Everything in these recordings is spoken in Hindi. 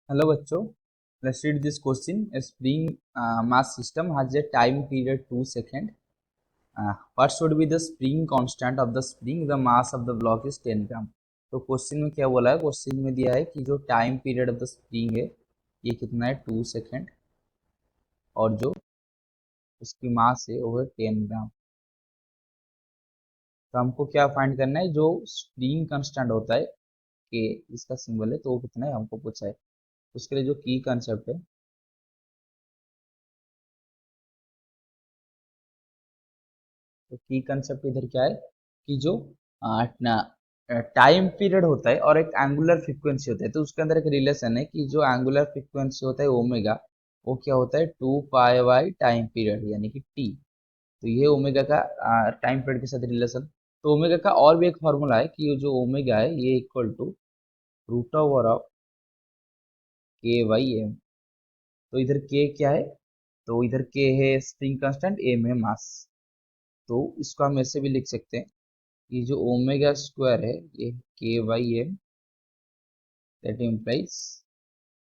Hello बच्चों, let's read this question. A spring mass system has a time period 2 seconds. What should be the spring constant of the spring? The mass of the block is 10 ग्राम. तो क्वेश्चन में क्या बोला है? क्वेश्चन में दिया है कि जो time period of the spring है ये कितना है 2 सेकेंड और जो उसकी मास है वो है 10 ग्राम. तो हमको क्या फाइंड करना है? जो स्प्रिंग कांस्टेंट होता है के इसका सिंबल है तो वो कितना है हमको पूछा है. उसके लिए जो की कंसेप्ट है तो की कंसेप्ट इधर क्या है कि जो टाइम पीरियड होता है और एक एंगुलर फ्रीक्वेंसी होता है तो उसके अंदर एक रिलेशन है कि जो एंगुलर फ्रीक्वेंसी होता है ओमेगा वो क्या होता है 2 पाई बाई टाइम पीरियड यानी कि टी. तो ये ओमेगा का टाइम पीरियड के साथ रिलेशन. तो ओमेगा का और भी एक फॉर्मूला है कि जो ओमेगा है ये equal to root over of K by M. तो इधर के क्या है? तो इधर के है स्प्रिंग कांस्टेंट, एम है मास. तो इसको हम ऐसे भी लिख सकते हैं ये जो ओमेगा स्क्वायर है ये के बाई एम दैट इम्प्लाइज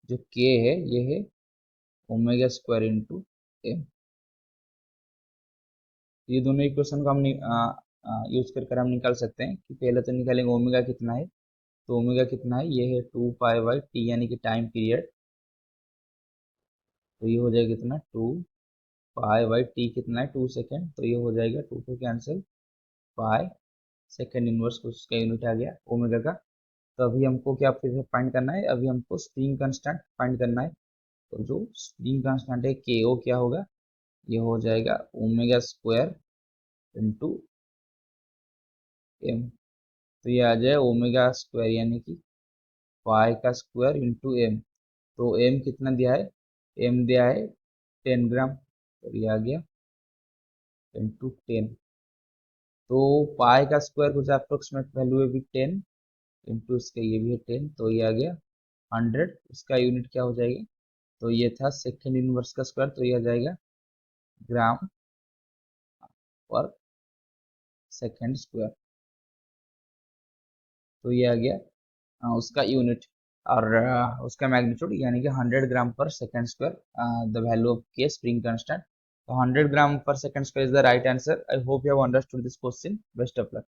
जो के है ये है ओमेगा स्क्वायर इंटू एम. ये दोनों इक्वेशन को हम यूज कर हम निकाल सकते हैं कि पहले तो निकालेंगे ओमेगा कितना है. तो ओमेगा कितना है? ये है 2 पाई बाई टी यानी कि टाइम पीरियड. तो ये हो जाएगा कितना 2 पाई बाई टी कितना है 2 सेकेंड. तो ये हो जाएगा 2 to cancel pi second inverse को उसका यूनिट आ गया ओमेगा का. तो अभी हमको क्या फिर से फाइंड करना है? अभी हमको स्प्रिंग कांस्टेंट फाइंड करना है. तो जो स्प्रिंग कांस्टेंट है के ओ क्या होगा? ये हो जाएगा ओमेगा स्क्वायर इंटू एम. तो ये आ जाए ओमेगा स्क्वायर यानी कि पाई का स्क्वायर इंटू एम. तो एम कितना दिया है? एम दिया है 10 ग्राम. तो ये आ गया इंटू 10. तो पाई का स्क्वायर कुछ अप्रोक्सीमेट वैल्यू है भी 10 इंटू इसका ये भी है 10. तो ये आ गया 100. इसका यूनिट क्या हो जाएगा? तो ये था सेकेंड इनवर्स का स्क्वायर. तो ये आ जाएगा ग्राम पर सेकेंड स्क्वायर. तो ये आ गया उसका यूनिट और उसका मैग्नीट्यूड यानी कि 100 ग्राम पर second square the value of के स्प्रिंग कांस्टेंट. तो 100 ग्राम पर second square is the right answer. I hope you have understood this question. Best of luck.